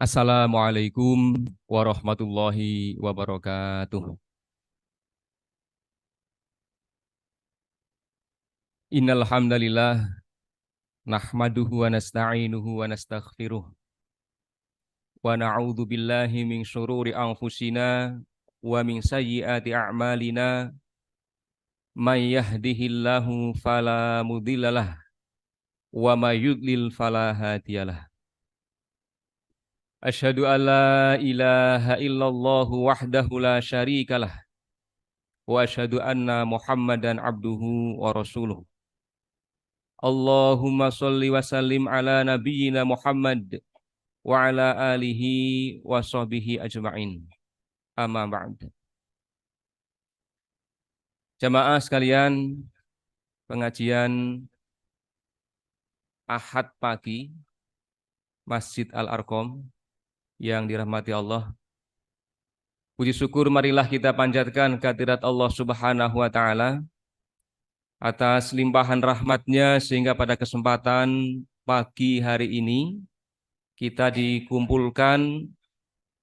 Assalamualaikum warahmatullahi wabarakatuh. Innal hamdalillah nahmaduhu wa nasta'inuhu wa nastaghfiruh wa na'udzu billahi min syururi anfusina wa min sayyiati a'malina may yahdihillahu fala mudhillalah wa may yudlil fala hadiyalah. Asyhadu an la ilaha illallah wahdahu la syarikalah wa asyhadu anna Muhammadan abduhu wa rasuluh. Allahumma sholli wa sallim ala nabiyyina Muhammad wa ala alihi wa sahbihi ajma'in. Amma ba'd. Jamaah sekalian, pengajian Ahad pagi Masjid Al-Arqam yang dirahmati Allah. Puji syukur marilah kita panjatkan kehadirat Allah Subhanahu wa taala atas limpahan rahmatnya sehingga pada kesempatan pagi hari ini kita dikumpulkan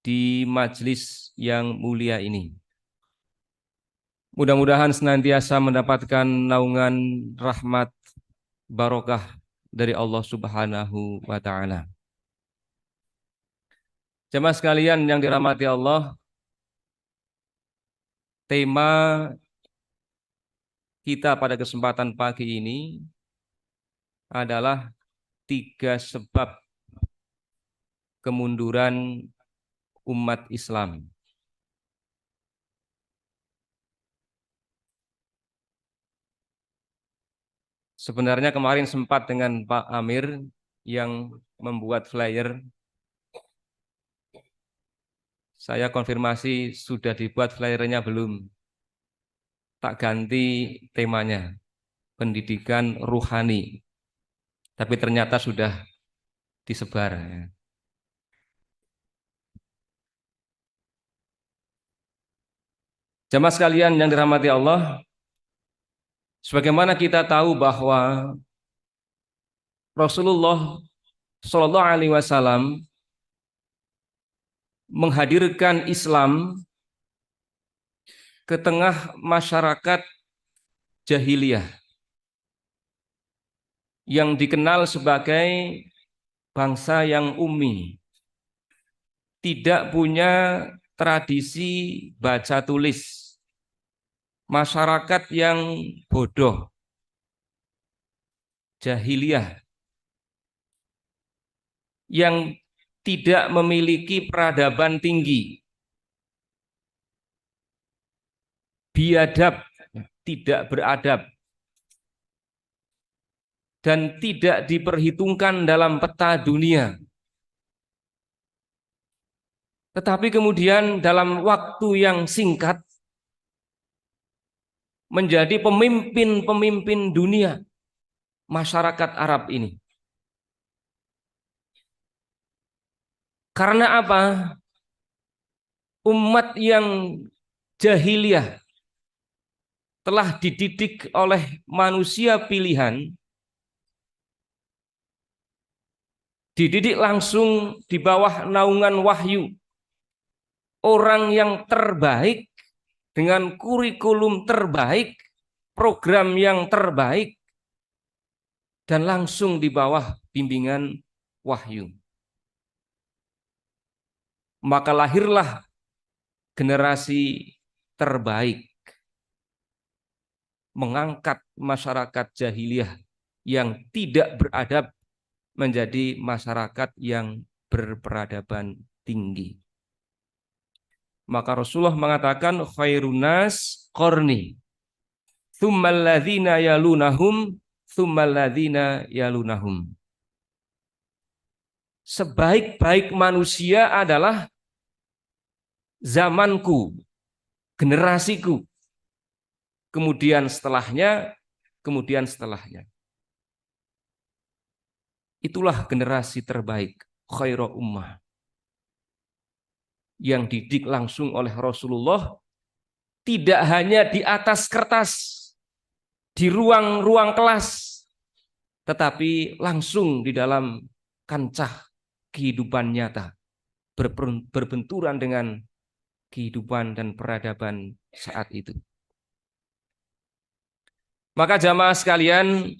di majelis yang mulia ini. Mudah-mudahan senantiasa mendapatkan naungan rahmat barokah dari Allah Subhanahu wa taala. Jemaah sekalian yang dirahmati Allah, tema kita pada kesempatan pagi ini adalah 3 sebab kemunduran umat Islam. Sebenarnya kemarin sempat dengan Pak Amir yang membuat flyer. Saya konfirmasi sudah dibuat flyernya belum. Tak ganti temanya, pendidikan ruhani. Tapi ternyata sudah disebar. Jamaah sekalian yang dirahmati Allah, sebagaimana kita tahu bahwa Rasulullah Shallallahu Alaihi Wasallam menghadirkan Islam ke tengah masyarakat jahiliyah yang dikenal sebagai bangsa yang ummi, tidak punya tradisi baca tulis, masyarakat yang bodoh, jahiliyah, yang tidak memiliki peradaban tinggi, biadab, tidak beradab, dan tidak diperhitungkan dalam peta dunia. Tetapi kemudian dalam waktu yang singkat menjadi pemimpin-pemimpin dunia masyarakat Arab ini. Karena apa? Umat yang jahiliyah telah dididik oleh manusia pilihan, dididik langsung di bawah naungan wahyu, orang yang terbaik dengan kurikulum terbaik, program yang terbaik, dan langsung di bawah bimbingan wahyu. Maka lahirlah generasi terbaik, mengangkat masyarakat jahiliyah yang tidak beradab menjadi masyarakat yang berperadaban tinggi. Maka Rasulullah mengatakan khairun nas qarni, tsummal ladzina yalunahum, tsummal ladzina yalunahum. Sebaik-baik manusia adalah zamanku, generasiku. Kemudian setelahnya. Itulah generasi terbaik, khairu ummah. Yang dididik langsung oleh Rasulullah, tidak hanya di atas kertas, di ruang-ruang kelas, tetapi langsung di dalam kancah kehidupan nyata. berbenturan dengan kehidupan dan peradaban saat itu. Maka jamaah sekalian,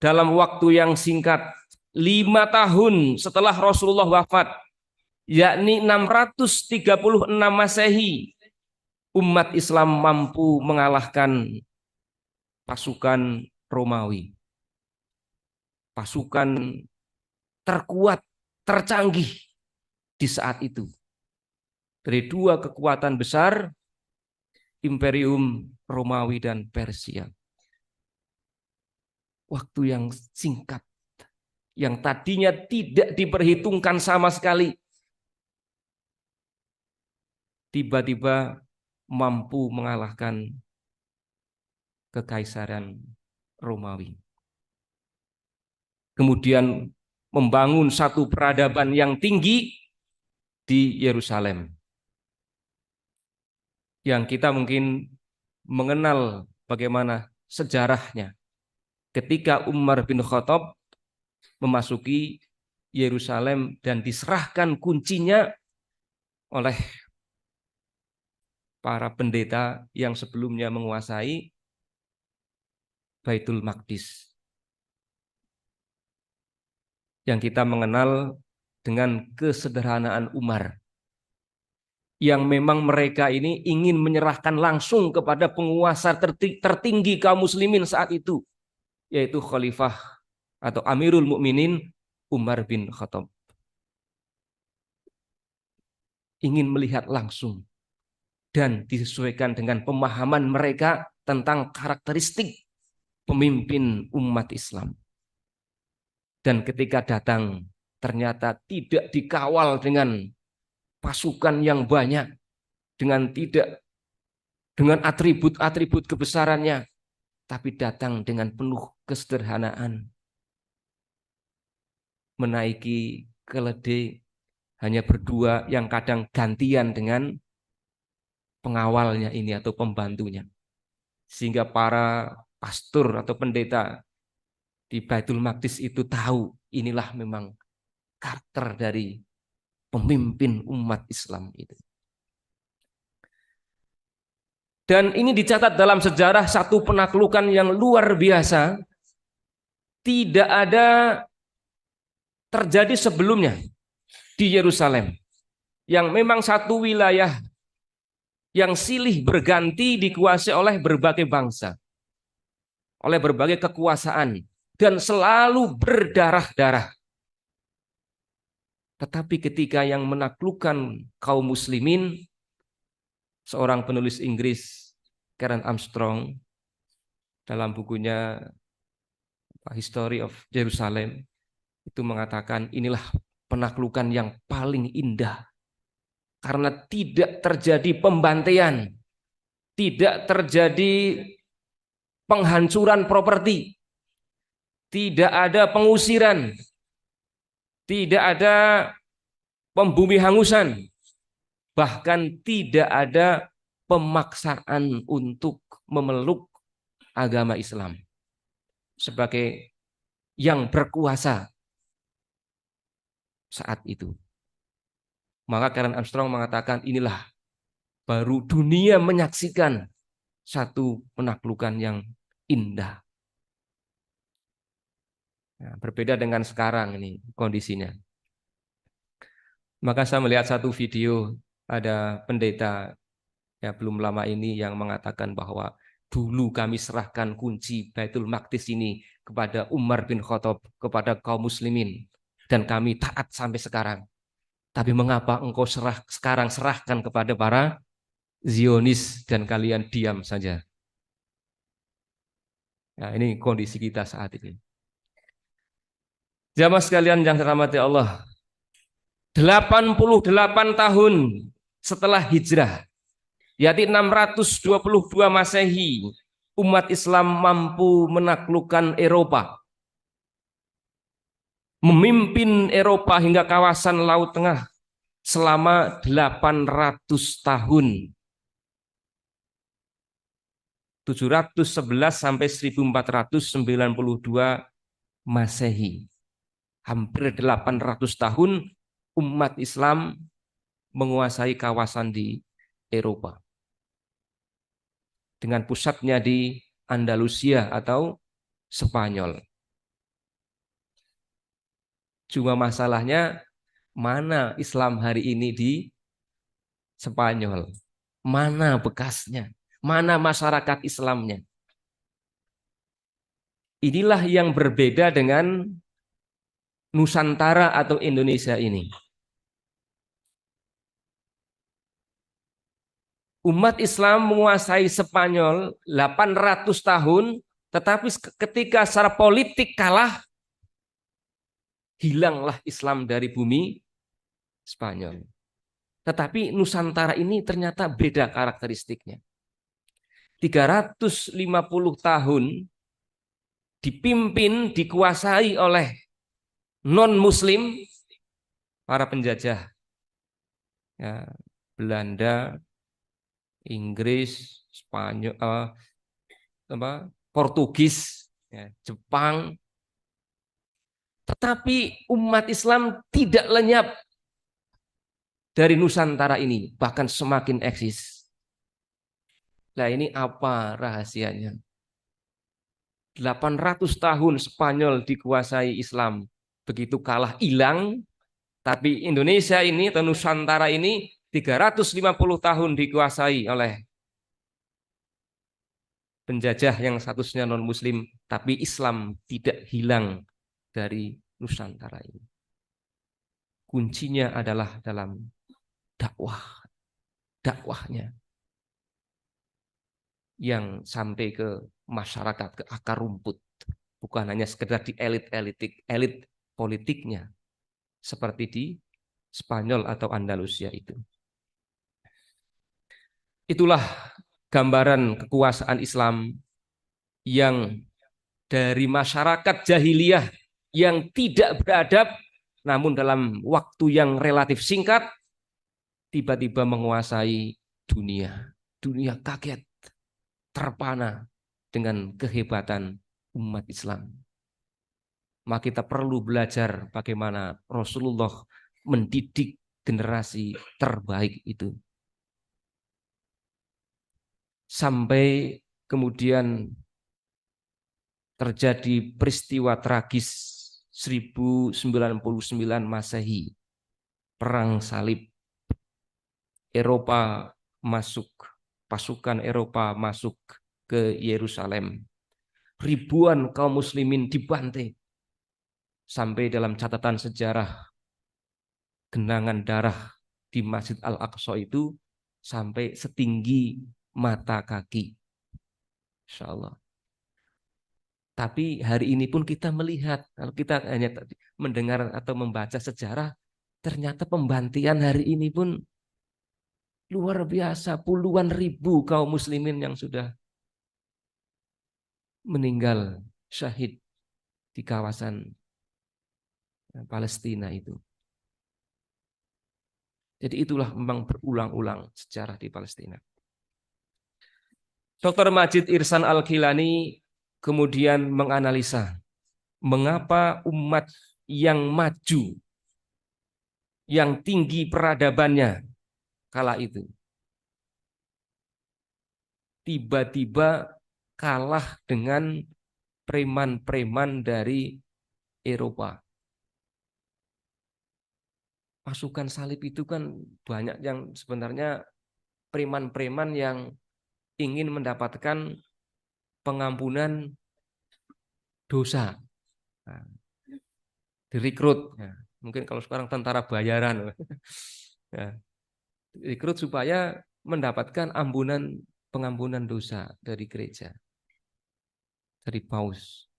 dalam waktu yang singkat, 5 tahun setelah Rasulullah wafat, yakni 636 Masehi, umat Islam mampu mengalahkan pasukan Romawi. Pasukan terkuat, tercanggih di saat itu. Dari dua kekuatan besar, Imperium Romawi dan Persia. Waktu yang singkat, yang tadinya tidak diperhitungkan sama sekali, tiba-tiba mampu mengalahkan kekaisaran Romawi. Kemudian membangun satu peradaban yang tinggi di Yerusalem. Yang kita mungkin mengenal bagaimana sejarahnya. Ketika Umar bin Khattab memasuki Yerusalem dan diserahkan kuncinya oleh para pendeta yang sebelumnya menguasai Baitul Maqdis. Yang kita mengenal dengan kesederhanaan Umar. Yang memang mereka ini ingin menyerahkan langsung kepada penguasa tertinggi kaum muslimin saat itu, yaitu Khalifah atau Amirul Mukminin Umar bin Khattab. Ingin melihat langsung dan disesuaikan dengan pemahaman mereka tentang karakteristik pemimpin umat Islam. Dan ketika datang, ternyata tidak dikawal dengan pasukan yang banyak, dengan atribut-atribut kebesarannya, tapi datang dengan penuh kesederhanaan. Menaiki keledai hanya berdua, yang kadang gantian dengan pengawalnya ini atau pembantunya. Sehingga para pastor atau pendeta di Baitul Maqdis itu tahu inilah memang karakter dari pemimpin umat Islam itu. Dan ini dicatat dalam sejarah satu penaklukan yang luar biasa. Tidak ada terjadi sebelumnya di Yerusalem. Yang memang satu wilayah yang silih berganti dikuasai oleh berbagai bangsa. Oleh berbagai kekuasaan. Dan selalu berdarah-darah. Tetapi ketika yang menaklukkan kaum muslimin, seorang penulis Inggris, Karen Armstrong, dalam bukunya History of Jerusalem, itu mengatakan inilah penaklukan yang paling indah. Karena tidak terjadi pembantaian, tidak terjadi penghancuran properti, tidak ada pengusiran, tidak ada pembumi hangusan, bahkan tidak ada pemaksaan untuk memeluk agama Islam sebagai yang berkuasa saat itu. Maka Karen Armstrong mengatakan inilah baru dunia menyaksikan satu penaklukan yang indah. Nah, berbeda dengan sekarang ini kondisinya. Maka saya melihat satu video, ada pendeta ya belum lama ini yang mengatakan bahwa dulu kami serahkan kunci Baitul Maqdis ini kepada Umar bin Khattab, kepada kaum muslimin, dan kami taat sampai sekarang. Tapi mengapa engkau sekarang serahkan kepada para Zionis dan kalian diam saja? Nah, ini kondisi kita saat ini. Jamaah sekalian yang dirahmati Allah, 88 tahun setelah hijrah, yaitu 622 Masehi, umat Islam mampu menaklukkan Eropa. Memimpin Eropa hingga kawasan Laut Tengah selama 800 tahun. 711 sampai 1492 Masehi. Hampir 800 tahun umat Islam menguasai kawasan di Eropa. Dengan pusatnya di Andalusia atau Spanyol. Cuma masalahnya, mana Islam hari ini di Spanyol? Mana bekasnya? Mana masyarakat Islamnya? Inilah yang berbeda dengan Nusantara atau Indonesia ini. Umat Islam menguasai Spanyol 800 tahun, tetapi ketika secara politik kalah, hilanglah Islam dari bumi Spanyol. Tetapi Nusantara ini ternyata beda karakteristiknya. 350 tahun dipimpin, dikuasai oleh non-Muslim, para penjajah. Ya, Belanda, Inggris, Spanyol, Portugis, ya, Jepang. Tetapi umat Islam tidak lenyap dari Nusantara ini, bahkan semakin eksis. Nah, ini apa rahasianya? 800 tahun Spanyol dikuasai Islam, begitu kalah hilang, tapi Indonesia ini atau Nusantara ini 350 tahun dikuasai oleh penjajah yang statusnya non-Muslim, tapi Islam tidak hilang dari Nusantara ini. Kuncinya adalah dalam dakwahnya yang sampai ke masyarakat, ke akar rumput, bukan hanya sekedar di elit politiknya seperti di Spanyol atau Andalusia itu. Itulah gambaran kekuasaan Islam yang dari masyarakat jahiliyah yang tidak beradab, namun dalam waktu yang relatif singkat tiba-tiba menguasai dunia. Dunia kaget, terpana dengan kehebatan umat Islam. Maka kita perlu belajar bagaimana Rasulullah mendidik generasi terbaik itu. Sampai kemudian terjadi peristiwa tragis 1099 Masehi, Perang Salib. Eropa masuk, pasukan Eropa masuk ke Yerusalem. Ribuan kaum muslimin dibantai. Sampai dalam catatan sejarah, genangan darah di Masjid Al-Aqsa itu sampai setinggi mata kaki. Insya Allah. Tapi hari ini pun kita melihat, kalau kita hanya mendengar atau membaca sejarah, ternyata pembantian hari ini pun luar biasa. Puluhan ribu kaum muslimin yang sudah meninggal syahid di kawasan Palestina itu. Jadi itulah memang berulang-ulang sejarah di Palestina. Dr. Majid Ihsan Al-Gilani kemudian menganalisa mengapa umat yang maju, yang tinggi peradabannya kala itu, tiba-tiba kalah dengan preman-preman dari Eropa. Pasukan salib itu kan banyak yang sebenarnya preman-preman yang ingin mendapatkan pengampunan dosa. Nah, direkrut. Ya, mungkin kalau sekarang tentara bayaran. Ya, direkrut supaya mendapatkan pengampunan dosa dari gereja, dari paus.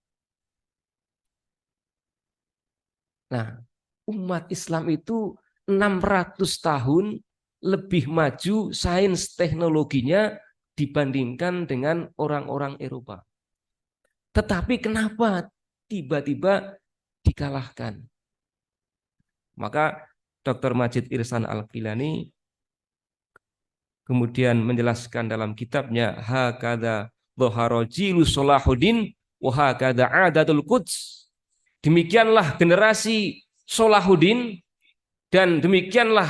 Nah, umat Islam itu 600 tahun lebih maju sains teknologinya dibandingkan dengan orang-orang Eropa. Tetapi kenapa tiba-tiba dikalahkan? Maka Dr. Majid Ihsan Al-Gilani kemudian menjelaskan dalam kitabnya Hakadha Dhaharajilu Salahuddin wa hakadha Adatul Quds. Demikianlah generasi Salahuddin Dan demikianlah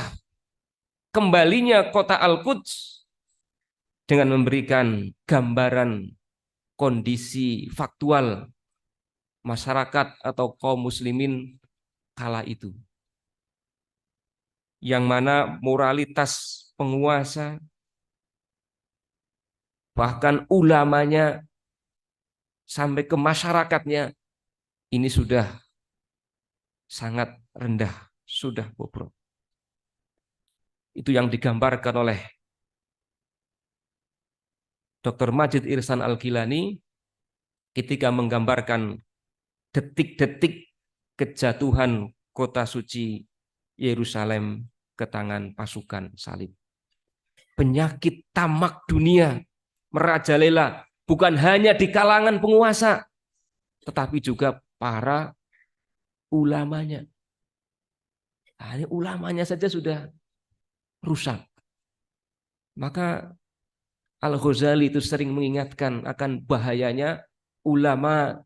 kembalinya kota Al-Quds dengan memberikan gambaran kondisi faktual masyarakat atau kaum muslimin kala itu. Yang mana moralitas penguasa, bahkan ulamanya, sampai ke masyarakatnya, ini sudah sangat rendah, sudah bobrok. Itu yang digambarkan oleh Dr. Majid Ihsan Al-Gilani ketika menggambarkan detik-detik kejatuhan kota suci Yerusalem ke tangan pasukan salib. Penyakit tamak dunia merajalela bukan hanya di kalangan penguasa, tetapi juga para ulamanya. Nah, ini ulamanya saja sudah rusak. Maka Al-Ghazali itu sering mengingatkan akan bahayanya ulama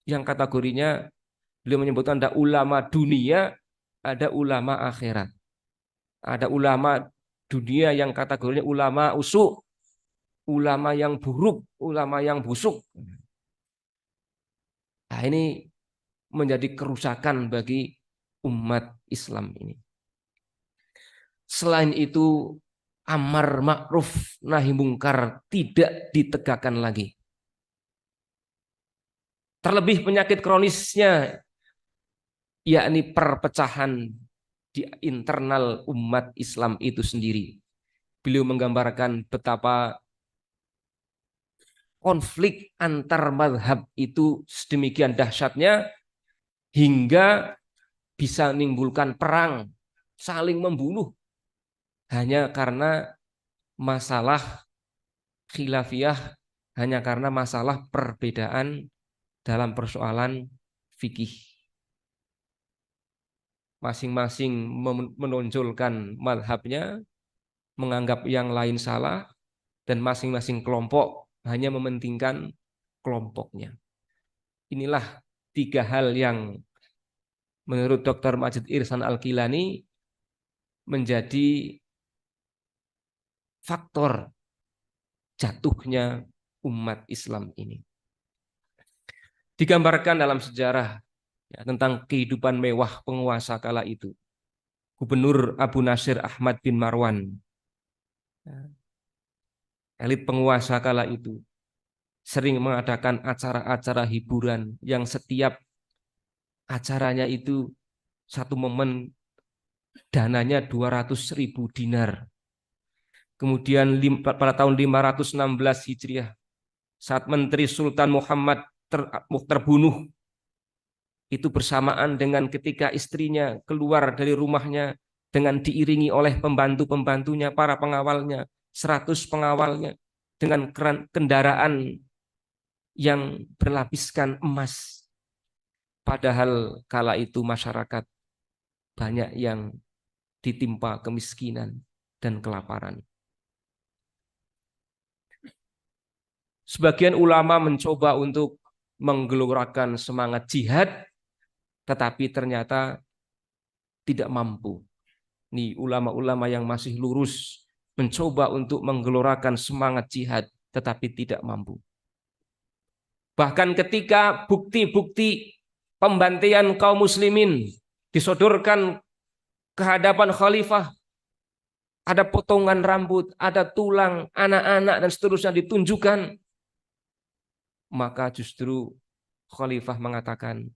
yang kategorinya, beliau menyebutkan ada ulama dunia, ada ulama akhirat. Ada ulama dunia yang kategorinya ulama usuk, ulama yang buruk, ulama yang busuk. Nah, ini menjadi kerusakan bagi umat Islam ini. Selain itu, amar ma'ruf nahi mungkar tidak ditegakkan lagi. Terlebih penyakit kronisnya, yakni perpecahan di internal umat Islam itu sendiri. Beliau menggambarkan betapa konflik antar mazhab itu sedemikian dahsyatnya hingga bisa menimbulkan perang, saling membunuh hanya karena masalah khilafiyah, hanya karena masalah perbedaan dalam persoalan fikih. Masing-masing menonjolkan mazhabnya, menganggap yang lain salah, dan masing-masing kelompok hanya mementingkan kelompoknya. Inilah tiga hal yang menurut Dr. Majid Ihsan Al-Gilani menjadi faktor jatuhnya umat Islam ini. Digambarkan dalam sejarah ya, tentang kehidupan mewah penguasa kala itu. Gubernur Abu Nasir Ahmad bin Marwan, elit penguasa kala itu, sering mengadakan acara-acara hiburan yang setiap acaranya itu satu momen dananya 200.000 dinar. Kemudian pada tahun 516 Hijriah, saat Menteri Sultan Muhammad terbunuh, itu bersamaan dengan ketika istrinya keluar dari rumahnya dengan diiringi oleh pembantu-pembantunya, para pengawalnya, 100 pengawalnya, dengan kendaraan yang berlapiskan emas. Padahal kala itu masyarakat banyak yang ditimpa kemiskinan dan kelaparan. Sebagian ulama mencoba untuk menggelurakan semangat jihad, tetapi ternyata tidak mampu. Nih ulama-ulama yang masih lurus mencoba untuk menggelurakan semangat jihad, tetapi tidak mampu. Bahkan ketika bukti-bukti pembantaian kaum muslimin disodorkan ke hadapan khalifah, ada potongan rambut, ada tulang, anak-anak dan seterusnya ditunjukkan, maka justru khalifah mengatakan,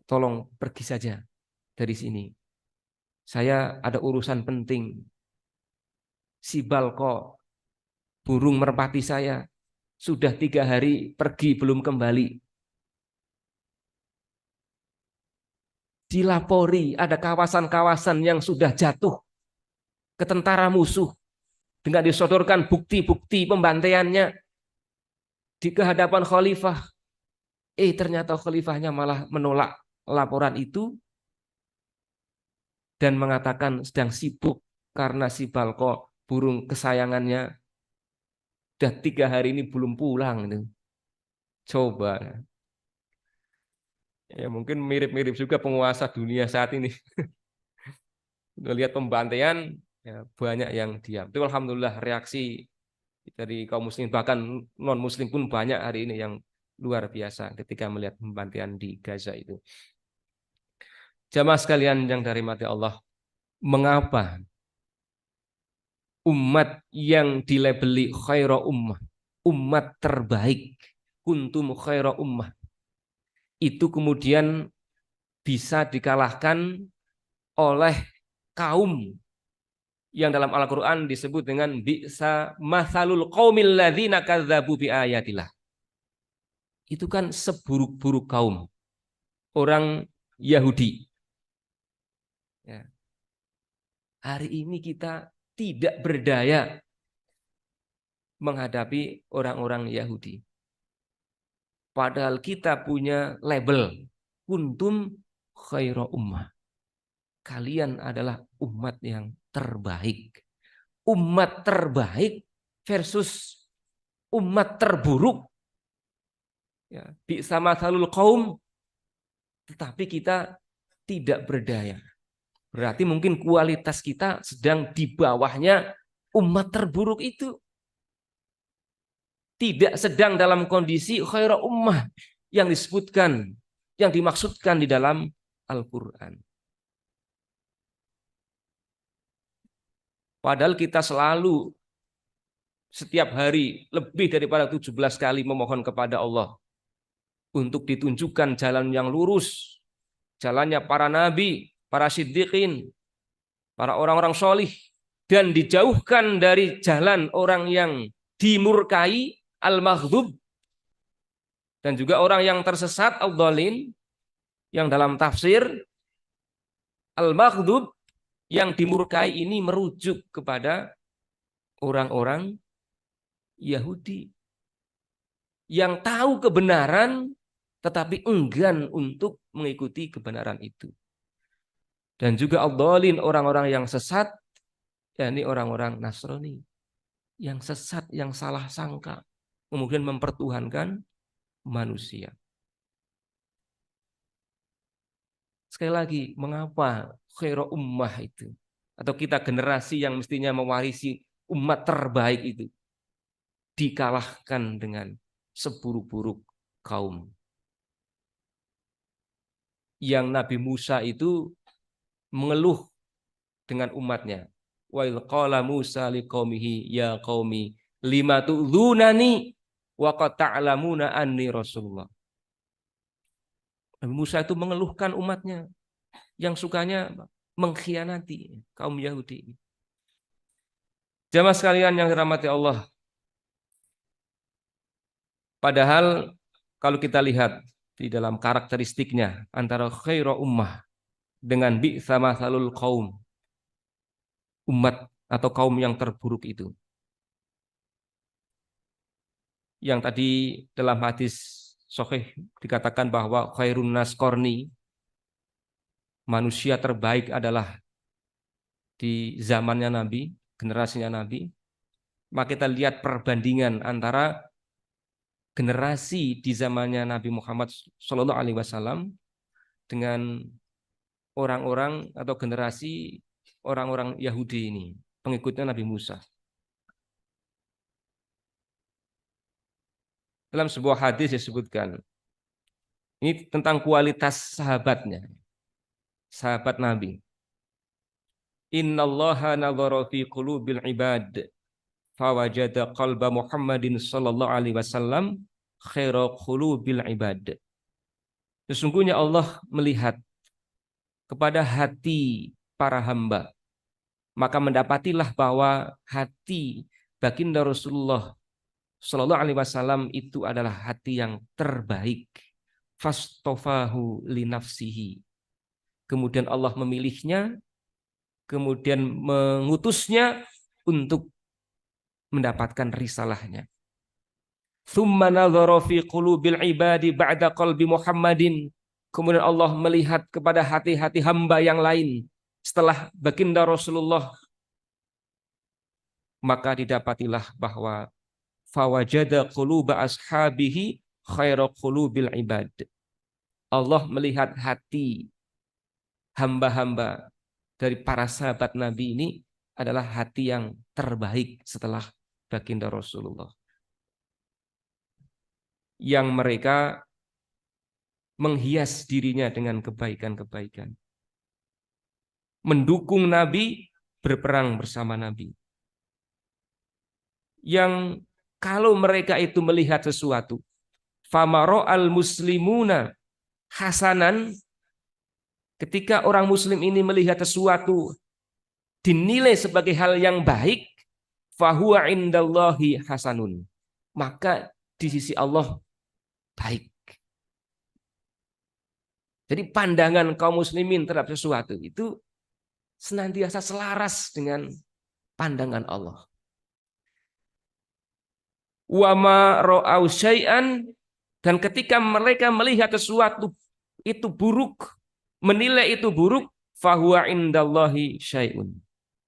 tolong pergi saja dari sini. Saya ada urusan penting. Si Balko, burung merpati saya, sudah 3 hari pergi belum kembali. Dilapori ada kawasan-kawasan yang sudah jatuh ke tentara musuh. Dengan disodorkan bukti-bukti pembantaiannya di kehadapan khalifah. Ternyata khalifahnya malah menolak laporan itu dan mengatakan sedang sibuk karena si Balko, burung kesayangannya, sudah 3 hari ini belum pulang. Coba. Ya mungkin mirip-mirip juga penguasa dunia saat ini. Melihat pembantaian, ya, banyak yang diam. Itu alhamdulillah reaksi dari kaum muslim, bahkan non muslim pun banyak hari ini yang luar biasa ketika melihat pembantaian di Gaza itu. Jamaah sekalian yang dirahmati Allah, mengapa umat yang dilabeli khaira ummah, umat terbaik, kuntum khaira ummah, itu kemudian bisa dikalahkan oleh kaum yang dalam Al-Quran disebut dengan bi'sa masalul qaumil ladzina kadzabu bi ayatillah. Itu kan seburuk-buruk kaum orang Yahudi. Ya. Hari ini kita tidak berdaya menghadapi orang-orang Yahudi. Padahal kita punya label kuntum khaira ummah. Kalian adalah umat yang terbaik. Umat terbaik versus umat terburuk. Ya, bisa masalul kaum, tetapi kita tidak berdaya. Berarti mungkin kualitas kita sedang di bawahnya umat terburuk itu. Tidak sedang dalam kondisi khaira ummah yang disebutkan, yang dimaksudkan di dalam Al-Quran. Padahal kita selalu setiap hari lebih daripada 17 kali memohon kepada Allah untuk ditunjukkan jalan yang lurus, jalannya para nabi, para siddiqin, para orang-orang solih, dan dijauhkan dari jalan orang yang dimurkai, al-maghdub, dan juga orang yang tersesat, al-dhalin, yang dalam tafsir al-maghdub yang dimurkai ini merujuk kepada orang-orang Yahudi yang tahu kebenaran tetapi enggan untuk mengikuti kebenaran itu. Dan juga al-dhalin, orang-orang yang sesat, yakni orang-orang Nasrani yang sesat, yang salah sangka, kemudian mempertuhankan manusia. Sekali lagi, mengapa khaira ummah itu, atau kita generasi yang mestinya mewarisi umat terbaik itu, dikalahkan dengan seburuk-buruk kaum? Yang Nabi Musa itu mengeluh dengan umatnya. Wa idz qala Musa liqaumihi ya qaumi lima tu'dzunani wa qad ta'lamuna anni rasulullah. Nabi Musa itu mengeluhkan umatnya yang sukanya mengkhianati kaum Yahudi. Jamaah sekalian yang dirahmati Allah. Padahal kalau kita lihat di dalam karakteristiknya antara khaira ummah dengan bi'sa masalul qaum, umat atau kaum yang terburuk itu. Yang tadi dalam hadis sahih dikatakan bahwa khairun nas qarni, manusia terbaik adalah di zamannya Nabi, generasinya Nabi. Maka kita lihat perbandingan antara generasi di zamannya Nabi Muhammad SAW dengan orang-orang atau generasi orang-orang Yahudi ini, pengikutnya Nabi Musa. Dalam sebuah hadis disebutkan, ini tentang kualitas sahabatnya, sahabat Nabi. Innallaha nadhara fi qulubil ibad fawajada qalba Muhammadin sallallahu alaihi wasallam khaira qulubil ibad. Sesungguhnya Allah melihat kepada hati para hamba, maka mendapatilah bahwa hati baginda Rasulullah sallallahu alaihi wasallam itu adalah hati yang terbaik. Fastofahu li nafsihi. Kemudian Allah memilihnya, kemudian mengutusnya untuk mendapatkan risalahnya. Tsumma nadhara fi qulubil ibadi ba'da qalbi Muhammadin. Kemudian Allah melihat kepada hati-hati hamba yang lain setelah baginda Rasulullah, maka didapatilah bahwa fawajada quluba ashabihi khaira qulubil ibad. Allah melihat hati hamba-hamba dari para sahabat Nabi ini adalah hati yang terbaik setelah baginda Rasulullah. Yang mereka menghias dirinya dengan kebaikan-kebaikan. Mendukung Nabi, berperang bersama Nabi. Yang kalau mereka itu melihat sesuatu, famaro al muslimuna hasanan, ketika orang muslim ini melihat sesuatu dinilai sebagai hal yang baik, fahuwa indallahi hasanun, maka di sisi Allah baik. Jadi pandangan kaum muslimin terhadap sesuatu itu senantiasa selaras dengan pandangan Allah. Wa ma ra'au syai'an, dan ketika mereka melihat sesuatu itu buruk, menilai itu buruk, fahuwa indallahi syai'un,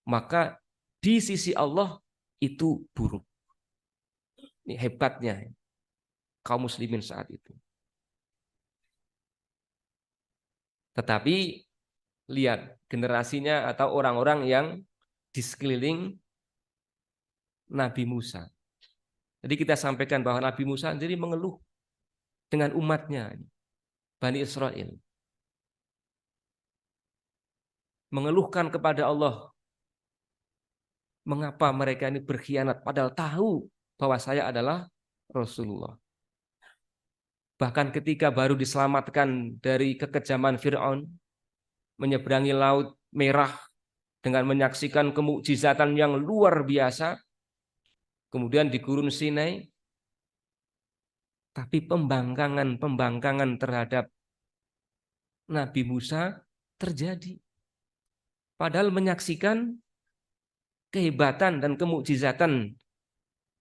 maka di sisi Allah itu buruk. Ini hebatnya kaum muslimin saat itu. Tetapi lihat generasinya atau orang-orang yang di sekeliling Nabi Musa. Jadi kita sampaikan bahwa Nabi Musa sendiri mengeluh dengan umatnya, Bani Israel. Mengeluhkan kepada Allah, mengapa mereka ini berkhianat padahal tahu bahwa saya adalah Rasulullah. Bahkan ketika baru diselamatkan dari kekejaman Fir'aun, menyeberangi Laut Merah dengan menyaksikan kemukjizatan yang luar biasa, kemudian di Gurun Sinai, tapi pembangkangan terhadap Nabi Musa terjadi. Padahal menyaksikan kehebatan dan kemukjizatan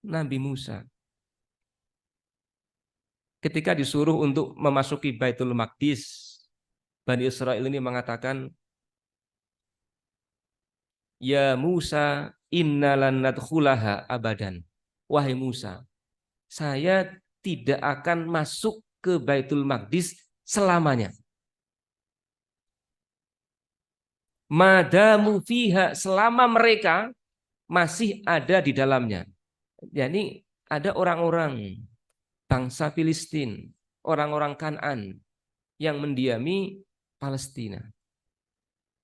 Nabi Musa. Ketika disuruh untuk memasuki Baitul Maqdis, Bani Israel ini mengatakan, ya Musa, innalan nadkhulaha abadan. Wahai Musa, saya tidak akan masuk ke Baitul Maqdis selamanya. Madamu fiha, selama mereka masih ada di dalamnya. Jadi ada orang-orang bangsa Filistin, orang-orang Kan'an yang mendiami Palestina.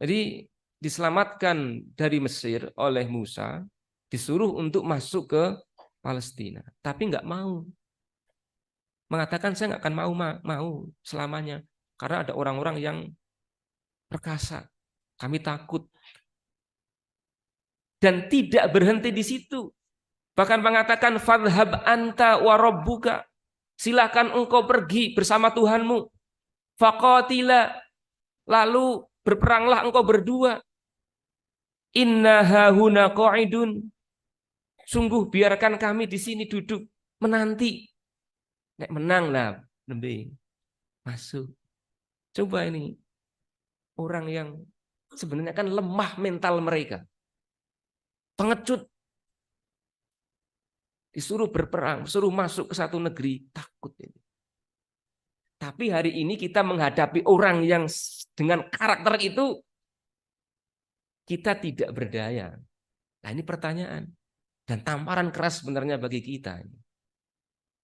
Jadi diselamatkan dari Mesir oleh Musa, disuruh untuk masuk ke Palestina, tapi nggak mau. Mengatakan saya nggak akan mau selamanya, karena ada orang-orang yang perkasa. Kami takut. Dan tidak berhenti di situ. Bahkan mengatakan fadhhab anta wa rabbuka, silakan engkau pergi bersama Tuhanmu. Faqatila, lalu berperanglah engkau berdua. Inna hahuna qa'idun, sungguh biarkan kami di sini duduk menanti. Nek menang lah lebih masuk. Coba ini orang yang sebenarnya kan lemah mental mereka, pengecut, disuruh berperang, disuruh masuk ke satu negeri, takut ini. Tapi hari ini kita menghadapi orang yang dengan karakter itu, kita tidak berdaya. Nah ini pertanyaan dan tamparan keras sebenarnya bagi kita,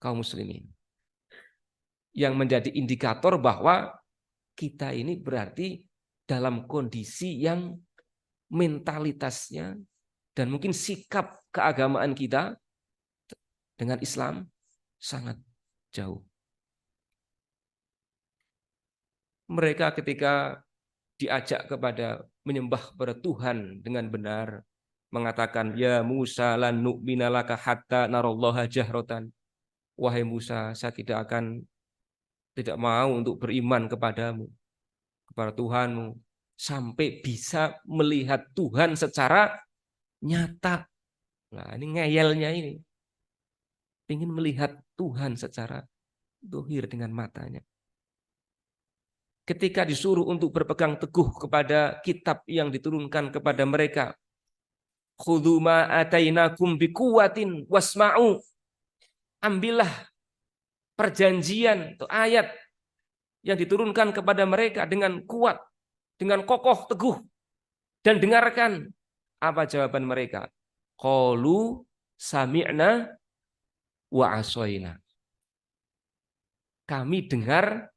kaum muslimin, yang menjadi indikator bahwa kita ini berarti dalam kondisi yang mentalitasnya dan mungkin sikap keagamaan kita dengan Islam sangat jauh. Mereka ketika diajak kepada menyembah kepada Tuhan dengan benar, mengatakan, ya Musa lan nu'mina laka hatta narallaha jahratan. Wahai Musa, saya tidak mau untuk beriman kepadamu, kepada Tuhanmu, sampai bisa melihat Tuhan secara nyata. Nah ini ngeyelnya ini. Ingin melihat Tuhan secara dohir dengan matanya. Ketika disuruh untuk berpegang teguh kepada kitab yang diturunkan kepada mereka, khudzu ma atainakum biquwwatin wasma'u, ambillah perjanjian atau ayat yang diturunkan kepada mereka dengan kuat, dengan kokoh teguh. Dan dengarkan apa jawaban mereka. Qalu sami'na wa asoina. Kami dengar,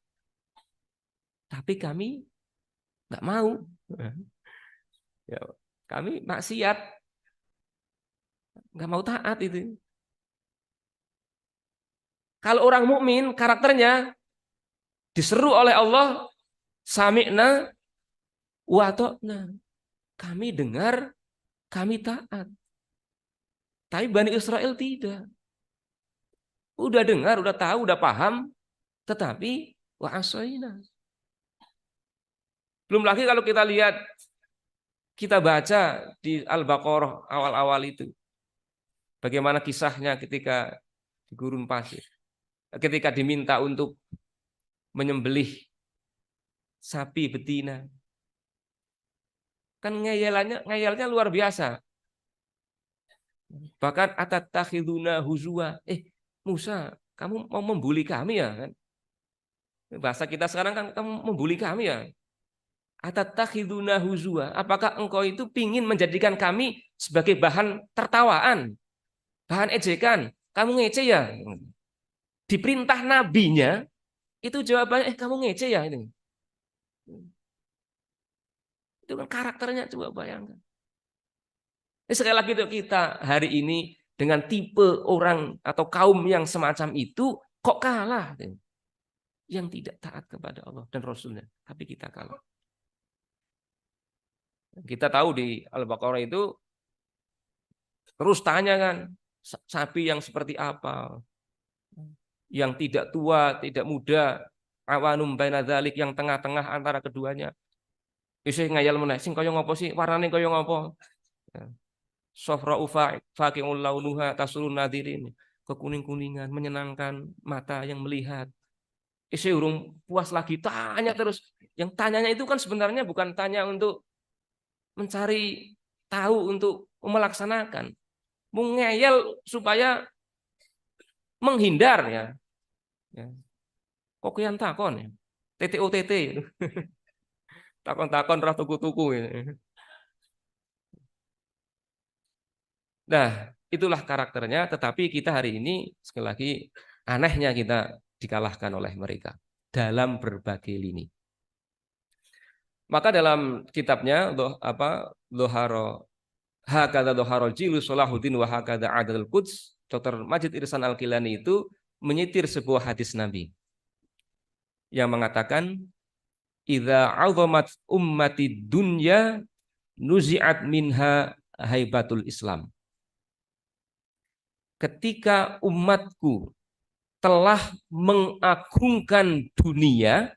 tapi kami nggak mau. Ya, kami maksiat, nggak mau taat itu. Kalau orang mukmin karakternya diseru oleh Allah, sami'na wa ata'na. Kami dengar, kami taat. Tapi Bani Israel tidak. Udah dengar, udah tahu, udah paham, tetapi wa asoina. Belum lagi kalau kita lihat, kita baca di Al-Baqarah awal-awal itu. Bagaimana kisahnya ketika di gurun pasir. Ketika diminta untuk menyembelih sapi betina. Kan ngeyelnya luar biasa. Bahkan atatakhiduna huzwa. Musa, kamu mau membuli kami ya kan? Bahasa kita sekarang kan kamu membuli kami ya. Atatakhiduna huzwa. Apakah engkau itu pingin menjadikan kami sebagai bahan tertawaan, bahan ejekan? Kamu ngece ya? Diperintah nabinya itu jawabannya kamu ngece ya ini. Itu kan karakternya, coba bayangkan. Sekali lagi kita hari ini dengan tipe orang atau kaum yang semacam itu kok kalah? Yang tidak taat kepada Allah dan Rasulnya, tapi kita kalah. Kita tahu di Al-Baqarah itu terus tanya kan, sapi yang seperti apa? Yang tidak tua, tidak muda, awanum baina dzalik, yang tengah-tengah antara keduanya. Isih ngayal meneh, sing kaya ngopo sih? Warnane kaya ngopo? Sofra'u faqi'ul launuha tasurun nadirin. Kekuning-kuningan, menyenangkan mata yang melihat. Isih urung puas lagi, tanya terus. Yang tanyanya itu kan sebenarnya bukan tanya untuk mencari tahu, untuk melaksanakan. Mengeyel supaya menghindar ya. Kok yang takon ya. TTOTT. Takon-takon roh tuku-tuku ya. Nah, itulah karakternya, tetapi kita hari ini sekali lagi anehnya kita dikalahkan oleh mereka dalam berbagai lini. Maka dalam kitabnya Loharo Hakada Loharo Jilu Salahuddin wa Hakada Adal Quds, Dr. Majid Irsan Al-Kilani itu menyitir sebuah hadis Nabi yang mengatakan idza 'azamat ummati dunya nuzi'at minha haibatul Islam. Ketika umatku telah mengagungkan dunia,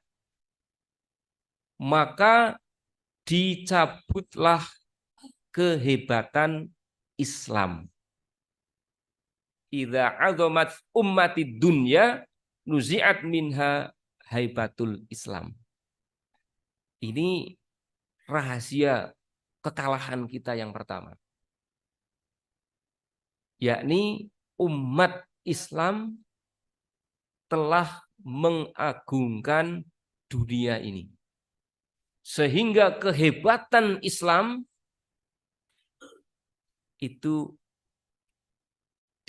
maka dicabutlah kehebatan Islam. Idza 'azamat ummati dunya nuzi'at minha haibatul Islam. Ini rahasia kekalahan kita yang pertama. Yakni umat Islam telah mengagungkan dunia ini. Sehingga kehebatan Islam itu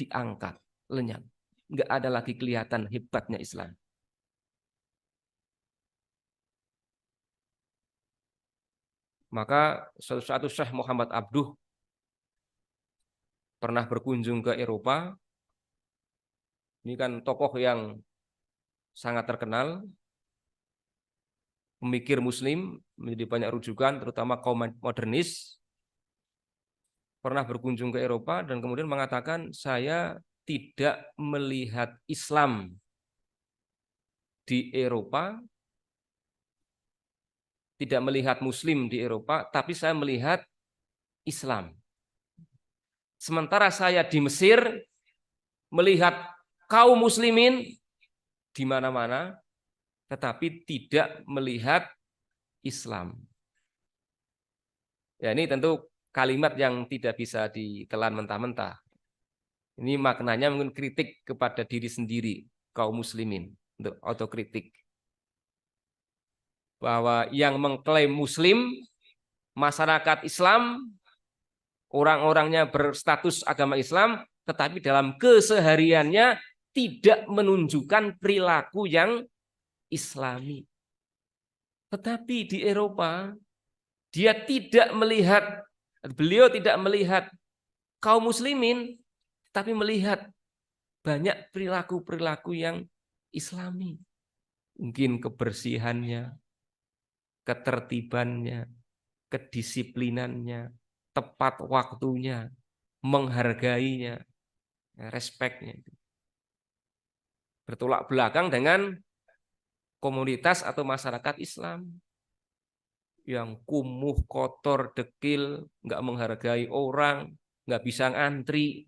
diangkat, lenyap. Nggak ada lagi kelihatan hebatnya Islam. Maka suatu saat Syekh Muhammad Abduh pernah berkunjung ke Eropa. Ini kan tokoh yang sangat terkenal, pemikir Muslim, menjadi banyak rujukan, terutama kaum modernis. Pernah berkunjung ke Eropa dan kemudian mengatakan, saya tidak melihat Islam di Eropa, tidak melihat Muslim di Eropa, tapi saya melihat Islam. Sementara saya di Mesir melihat kaum muslimin di mana-mana, tetapi tidak melihat Islam. Ya, ini tentu kalimat yang tidak bisa ditelan mentah-mentah. Ini maknanya mungkin kritik kepada diri sendiri, kaum muslimin, untuk autokritik. Bahwa yang mengklaim muslim masyarakat Islam, orang-orangnya berstatus agama Islam, tetapi dalam kesehariannya tidak menunjukkan perilaku yang Islami. Tetapi di Eropa, beliau tidak melihat kaum muslimin, tapi melihat banyak perilaku-perilaku yang Islami. Mungkin kebersihannya, ketertibannya, kedisiplinannya, tepat waktunya, menghargainya, respeknya. Bertolak belakang dengan komunitas atau masyarakat Islam yang kumuh, kotor, dekil, nggak menghargai orang, nggak bisa ngantri,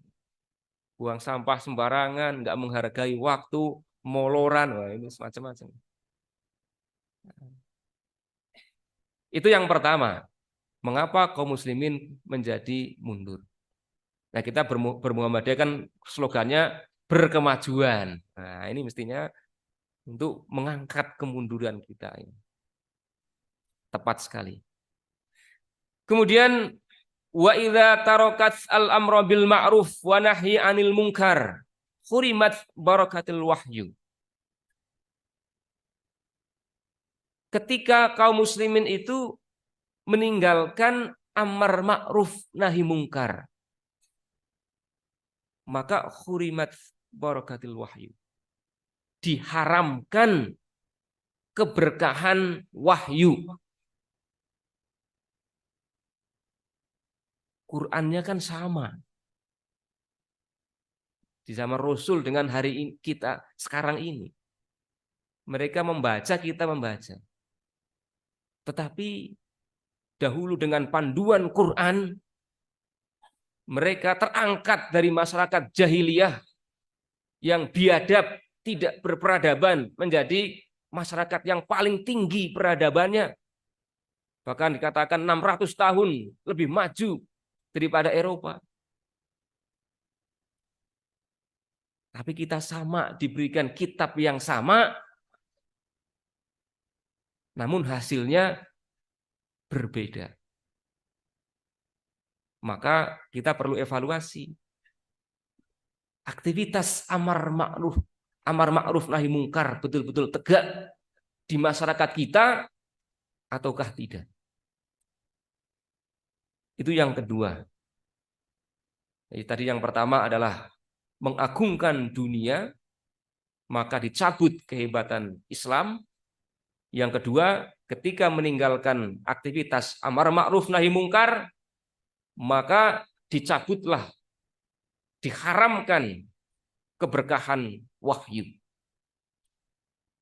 buang sampah sembarangan, nggak menghargai waktu, moloran, wah ini semacam-macam. Itu yang pertama. Mengapa kaum muslimin menjadi mundur? Nah, kita bermuhammadiyah kan slogannya berkemajuan. Nah, ini mestinya untuk mengangkat kemunduran kita ini. Tepat sekali. Kemudian wa idza tarakat al-amra bil ma'ruf wa nahyi 'anil munkar hurimat barakatil wahyu. Ketika kaum muslimin itu meninggalkan amar ma'ruf nahi mungkar, maka hurimat barakatil wahyu. Diharamkan keberkahan wahyu. Qurannya kan sama. Di zaman Rasul dengan hari ini, kita sekarang ini. Mereka membaca, kita membaca. Tetapi dahulu dengan panduan Quran, mereka terangkat dari masyarakat jahiliyah yang biadab, tidak berperadaban, menjadi masyarakat yang paling tinggi peradabannya. Bahkan dikatakan 600 tahun lebih maju daripada Eropa. Tapi kita sama, diberikan kitab yang sama, namun hasilnya berbeda. Maka kita perlu evaluasi. Aktivitas amar ma'ruf nahi mungkar betul-betul tegak di masyarakat kita ataukah tidak? Itu yang kedua. Jadi tadi yang pertama adalah mengagungkan dunia, maka dicabut kehebatan Islam. Yang kedua, ketika meninggalkan aktivitas amar ma'ruf nahi mungkar, maka dicabutlah, diharamkan keberkahan wahyu.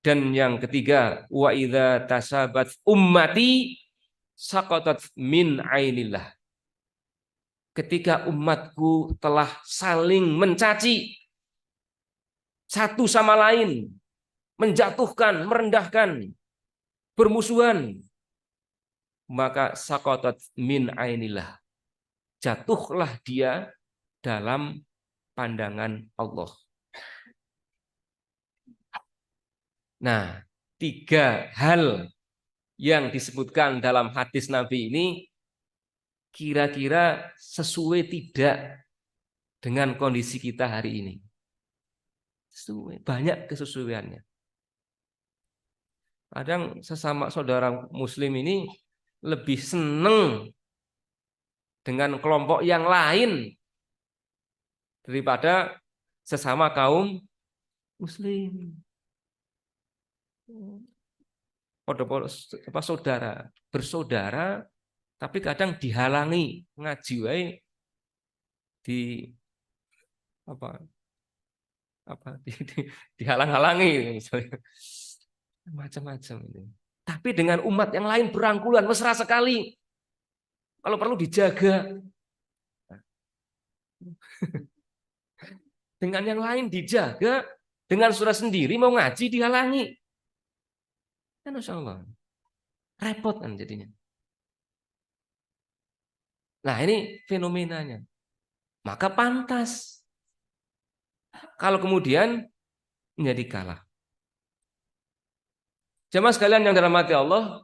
Dan yang ketiga, wa idza tasabat ummati saqatat min ainillah. Ketika umatku telah saling mencaci satu sama lain, menjatuhkan, merendahkan, bermusuhan, maka saqatat min ainillah. Jatuhlah dia dalam pandangan Allah. Nah, 3 hal yang disebutkan dalam hadis Nabi ini kira-kira sesuai tidak dengan kondisi kita hari ini? Sesuai, banyak kesesuaiannya. Kadang sesama saudara muslim ini lebih senang dengan kelompok yang lain daripada sesama kaum muslim. Saudara, bersaudara, tapi kadang dihalangi ngaji wae di dihalang-halangi misalnya. Macam-macam itu. Tapi dengan umat yang lain berangkulan, mesra sekali. Kalau perlu dijaga. Dengan yang lain dijaga, dengan saudara sendiri mau ngaji dihalangi. Kan Masya Allah. Repot kan jadinya. Nah ini fenomenanya. Maka pantas kalau kemudian menjadi kalah. Jemaah sekalian yang dirahmati Allah,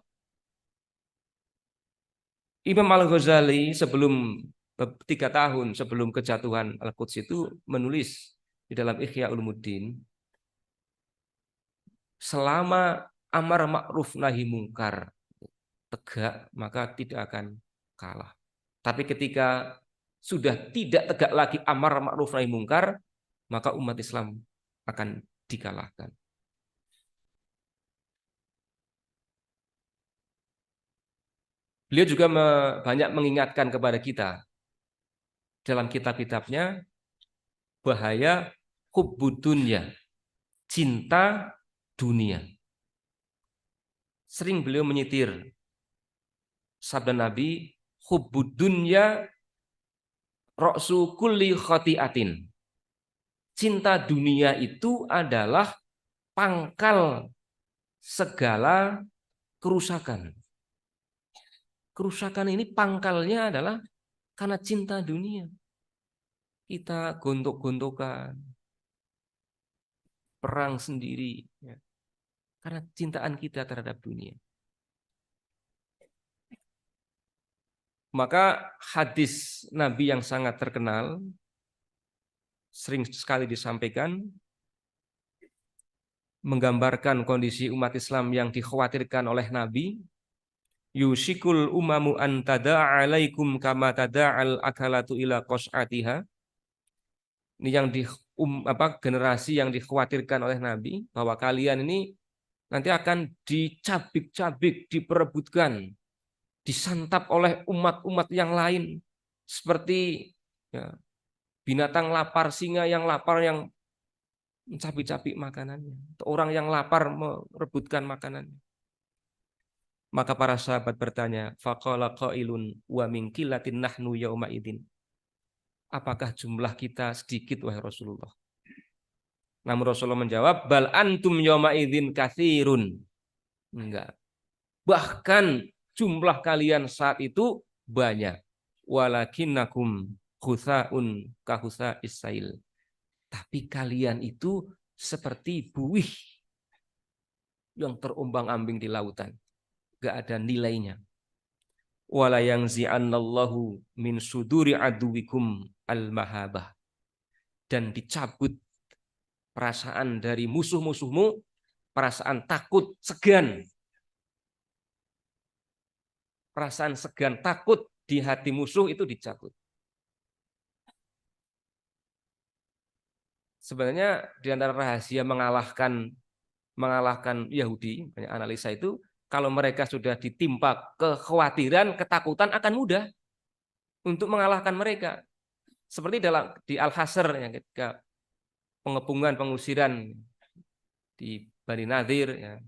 Imam Al-Ghazali sebelum 3 tahun sebelum kejatuhan Al-Quds itu menulis di dalam Ihya Ulumuddin, selama amar ma'ruf nahi mungkar tegak, maka tidak akan kalah. Tapi ketika sudah tidak tegak lagi amar ma'ruf nahi mungkar, maka umat Islam akan dikalahkan. Beliau juga banyak mengingatkan kepada kita dalam kitab-kitabnya bahaya hubbud dunya, cinta dunia. Sering beliau menyitir sabda Nabi, hubbud dunya ra'su kulli khati'atin. Cinta dunia itu adalah pangkal segala kerusakan. Kerusakan ini pangkalnya adalah karena cinta dunia. Kita gontok-gontokan, perang sendiri, ya, karena cintaan kita terhadap dunia. Maka hadis Nabi yang sangat terkenal, sering sekali disampaikan, menggambarkan kondisi umat Islam yang dikhawatirkan oleh Nabi. Yusikul umamu an tada'alaikum kama tada'al akalatu ila qas'atiha. Ini yang generasi yang dikhawatirkan oleh Nabi, bahwa kalian ini nanti akan dicabik-cabik, diperebutkan, disantap oleh umat-umat yang lain, seperti ya, binatang lapar, singa yang lapar yang mencabik-cabik makanannya, orang yang lapar merebutkan makanannya. Maka para sahabat bertanya, faqala qailun wa min qillatin nahnu yauma idzin. Apakah jumlah kita sedikit wahai Rasulullah? Namun Rasulullah menjawab, bal antum yauma idzin katsirun. Enggak. Bahkan jumlah kalian saat itu banyak. Walakinnakum khutsaun ka khutsa'is sail. Tapi kalian itu seperti buih yang terombang-ambing di lautan. Gak ada nilainya. Wala yanzi'annallahu min suduri aduwikum al-mahabah. Dan dicabut perasaan dari musuh-musuhmu, perasaan takut, segan. Perasaan segan, takut di hati musuh itu dicabut. Sebenarnya di antara rahasia mengalahkan Yahudi, banyak analisa itu, kalau mereka sudah ditimpa kekhawatiran, ketakutan, akan mudah untuk mengalahkan mereka. Seperti di Al-Hasr yang ketika pengepungan, pengusiran di Bani Nadir, ya.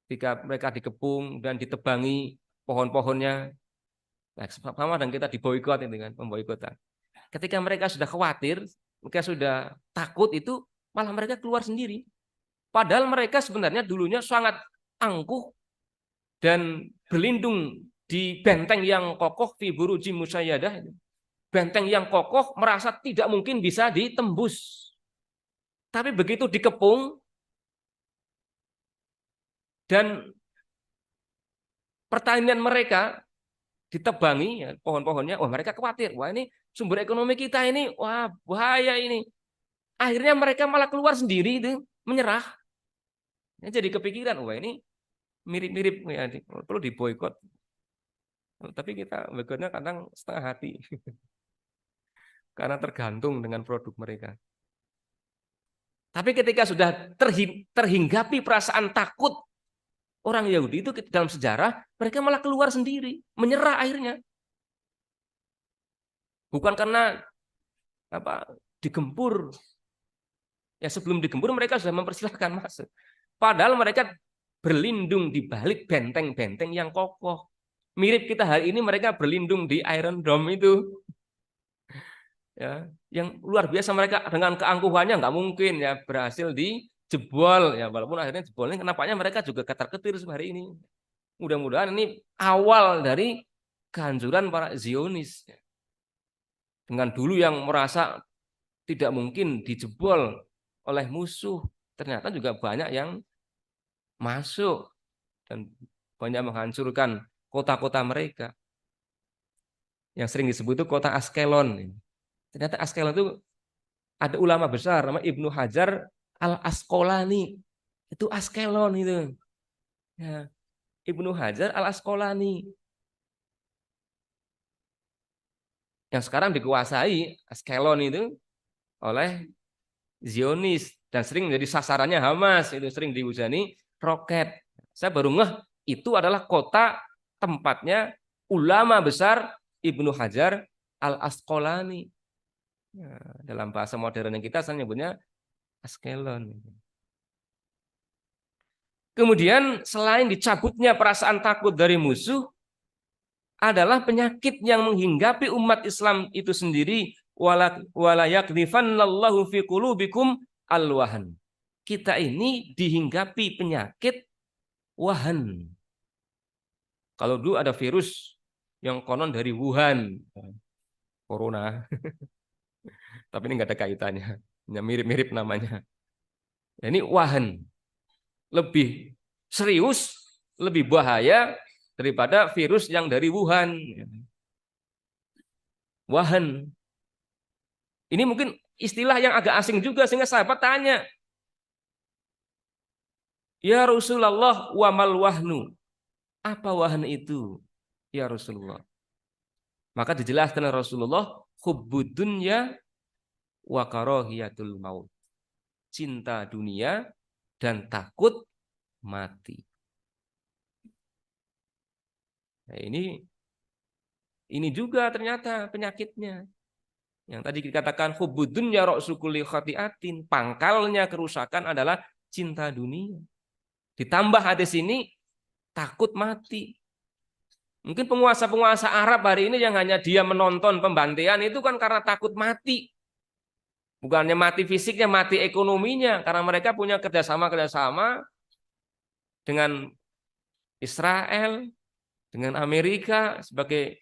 Ketika mereka dikepung dan ditebangi pohon-pohonnya, nah, sama dan kita diboikot itu kan, pemboikotan. Ketika mereka sudah khawatir, mereka sudah takut, itu malah mereka keluar sendiri. Padahal mereka sebenarnya dulunya sangat angkuh dan berlindung di benteng yang kokoh, fi buruji musayyadah. Benteng yang kokoh, merasa tidak mungkin bisa ditembus. Tapi begitu dikepung dan pertanian mereka ditebangi, ya, pohon-pohonnya, wah mereka khawatir, wah ini sumber ekonomi kita ini, wah bahaya ini. Akhirnya mereka malah keluar sendiri itu, menyerah. Jadi kepikiran, wah ini mirip-mirip, ya, perlu diboikot. Tapi kita boikotnya kadang setengah hati, karena tergantung dengan produk mereka. Tapi ketika sudah terhinggapi perasaan takut orang Yahudi itu dalam sejarah, mereka malah keluar sendiri, menyerah akhirnya. Bukan karena digempur. Ya sebelum digempur mereka sudah mempersilahkan masuk. Padahal mereka berlindung di balik benteng-benteng yang kokoh. Mirip kita hari ini, mereka berlindung di Iron Dome itu. Ya, yang luar biasa, mereka dengan keangkuhannya nggak mungkin ya berhasil dijebol ya, walaupun akhirnya jebolnya, kenapanya mereka juga ketar-ketir hari ini. Mudah-mudahan ini awal dari kehancuran para Zionis. Dengan dulu yang merasa tidak mungkin dijebol oleh musuh, ternyata juga banyak yang masuk dan banyak menghancurkan kota-kota mereka. Yang sering disebut itu kota Askelon. Ternyata Askelon itu ada ulama besar namanya Ibnu Hajar Al-Asqalani. Itu Askelon itu. Ya, Ibnu Hajar Al-Asqalani. Yang sekarang dikuasai Askelon itu oleh Zionis dan sering menjadi sasarannya Hamas, itu sering dihujani roket. Saya baru ngeh itu adalah kota tempatnya ulama besar Ibnu Hajar Al-Asqalani. Ya, dalam bahasa modern yang kita nyebutnya Askelon. Kemudian selain dicabutnya perasaan takut dari musuh adalah penyakit yang menghinggapi umat Islam itu sendiri, wala yakdhifannallahu fi qulubikum alwahan. Kita ini dihinggapi penyakit wahan. Kalau dulu ada virus yang konon dari Wuhan, corona, tapi ini nggak ada kaitannya, mirip-mirip namanya. Ini wahan, lebih serius, lebih bahaya daripada virus yang dari Wuhan. Wahan. Ini mungkin istilah yang agak asing juga sehingga sahabat tanya, "Ya Rasulullah, wa mal wahnu?" Apa wahan itu? Ya Rasulullah. Maka dijelaskan oleh Rasulullah, hubbud dunya wa karahiyatul maut. Cinta dunia dan takut mati. Nah, ini juga ternyata penyakitnya. Yang tadi dikatakan hubbud dunya ra'su kulli khati'atin, pangkalnya kerusakan adalah cinta dunia. Ditambah hadis ini takut mati. Mungkin penguasa-penguasa Arab hari ini yang hanya dia menonton pembantaian itu kan karena takut mati. Bukannya mati fisiknya, mati ekonominya. Karena mereka punya kerjasama-kerjasama dengan Israel, dengan Amerika sebagai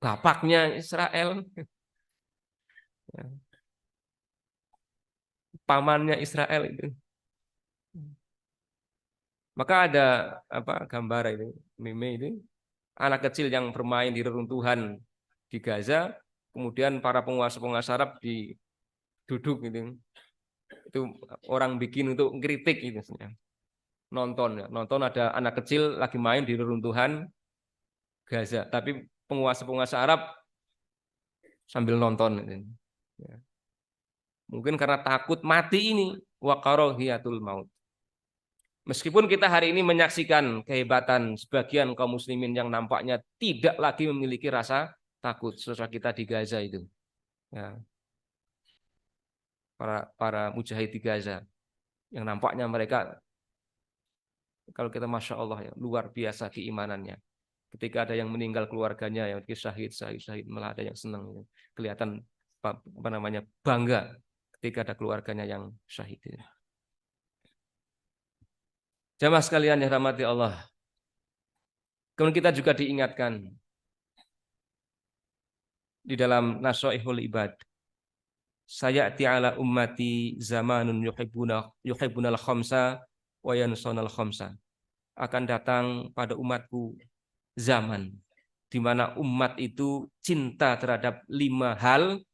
bapaknya Israel, pamannya Israel itu. Maka ada gambar itu, meme itu, anak kecil yang bermain di reruntuhan di Gaza, kemudian para penguasa-penguasa Arab duduk gitu. Itu orang bikin untuk ngeritik itu sebenarnya. Nonton ada anak kecil lagi main di reruntuhan Gaza, tapi penguasa-penguasa Arab sambil nonton gitu. Ya. Mungkin karena takut mati ini, wa karahiyatul maut. Meskipun kita hari ini menyaksikan kehebatan sebagian kaum muslimin yang nampaknya tidak lagi memiliki rasa takut, sesuai kita di Gaza itu. Ya. Para mujahid di Gaza yang nampaknya mereka, kalau kita masya Allah ya, luar biasa keimanannya. Ketika ada yang meninggal keluarganya yang syahid malah ada yang senang, kelihatan bangga ketika ada keluarganya yang syahid. Jamaah sekalian yang rahmati Allah. Kemudian kita juga diingatkan di dalam Nasaihul Ibad, sayati ala ummati zamanun yuhibbunal khamsa wa yansawna khamsa. Akan datang pada umatku zaman di mana umat itu cinta terhadap 5 hal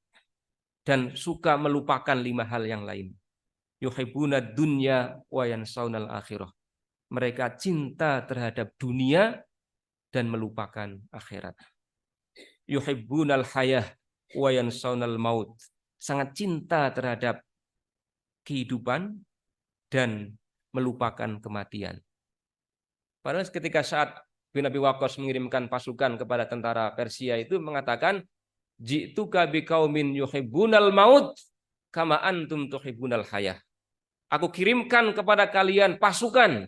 dan suka melupakan 5 hal yang lain. Yuhibbunad dunya wa yansawnal akhirah. Mereka cinta terhadap dunia dan melupakan akhirat. Yuhibbunal hayah wa yansawnal maut. Sangat cinta terhadap kehidupan dan melupakan kematian. Padahal ketika saat bin Abi Waqqas mengirimkan pasukan kepada tentara Persia itu mengatakan, ji'tuka biqaumin yuhibbunal maut kama antum tuhibbunal hayah. Aku kirimkan kepada kalian pasukan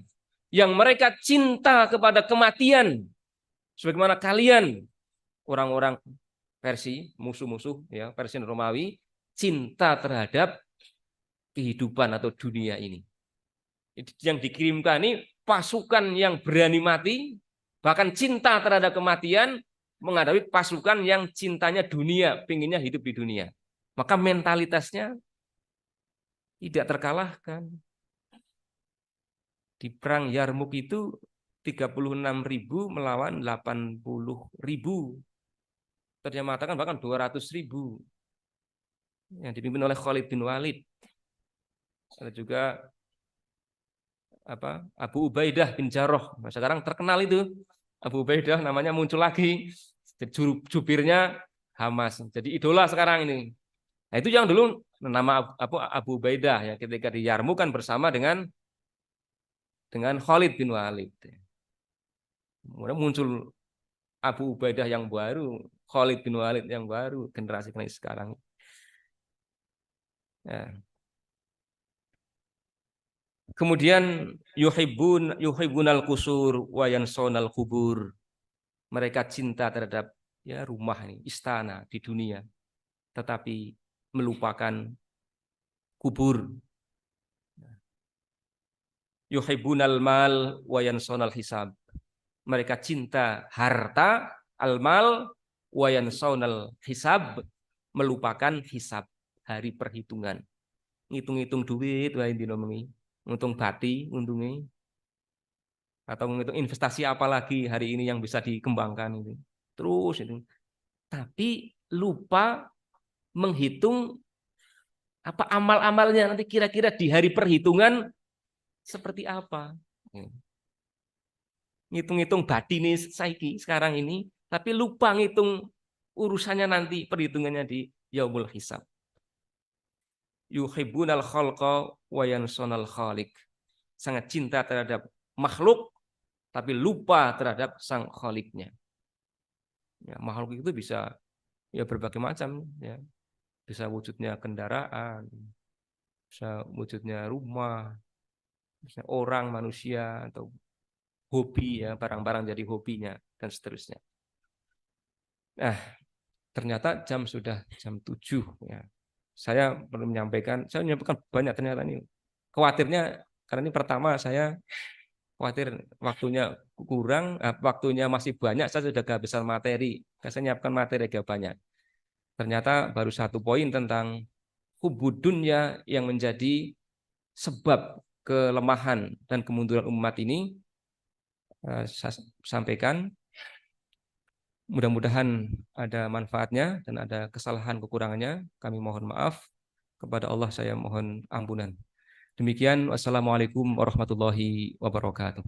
yang mereka cinta kepada kematian sebagaimana kalian orang-orang Persia, musuh-musuh ya, Persia dan Romawi, cinta terhadap kehidupan atau dunia ini. Yang dikirimkan ini pasukan yang berani mati, bahkan cinta terhadap kematian, menghadapi pasukan yang cintanya dunia, pinginnya hidup di dunia. Maka mentalitasnya tidak terkalahkan. Di perang Yarmuk itu 36.000 melawan 80.000. Ternyata mengatakan bahkan 200.000 yang dipimpin oleh Khalid bin Walid. Ada juga Abu Ubaidah bin Jarrah. Nah, sekarang terkenal itu Abu Ubaidah, namanya muncul lagi. Jubirnya Hamas. Jadi idola sekarang ini. Nah, itu yang dulu nama Abu Ubaidah ya, ketika di Yarmuk kan bersama dengan Khalid bin Walid. Kemudian muncul Abu Ubaidah yang baru, Khalid bin Walid yang baru, generasi sekarang. Ya. Kemudian yuhibbunal qusur wa yansawna kubur. Mereka cinta terhadap ya rumah ini, istana di dunia, tetapi melupakan kubur. Yuhibbunal mal wa yansawna hisab. Mereka cinta harta, al-mal wa yansawna hisab, melupakan hisab, hari perhitungan. Ngitung-ngitung duit wae dinomengi, ngitung bati untungnya, atau menghitung investasi apa lagi hari ini yang bisa dikembangkan itu. Terus itu. Tapi lupa menghitung apa amal-amalnya nanti kira-kira di hari perhitungan seperti apa. Ngitung-ngitung batini saiki sekarang ini, tapi lupa ngitung urusannya nanti perhitungannya di yaumul hisab. Yuhibbunal khalqa wa yansawna khaliq. Sangat cinta terhadap makhluk tapi lupa terhadap sang khaliknya. Ya, makhluk itu bisa ya berbagai macam ya. Bisa wujudnya kendaraan, bisa wujudnya rumah, bisa orang, manusia, atau hobi ya, barang-barang jadi hobinya dan seterusnya. Nah, ternyata sudah jam 7 ya. Saya menyampaikan banyak ternyata ini. Khawatirnya karena ini pertama saya khawatir waktunya kurang, waktunya masih banyak, saya sudah kehabisan materi. Saya nyiapkan materi agak banyak. Ternyata baru satu poin tentang hubud dunya yang menjadi sebab kelemahan dan kemunduran umat ini. Saya sampaikan. Mudah-mudahan ada manfaatnya dan ada kesalahan kekurangannya. Kami mohon maaf. Kepada Allah saya mohon ampunan. Demikian, wassalamualaikum warahmatullahi wabarakatuh.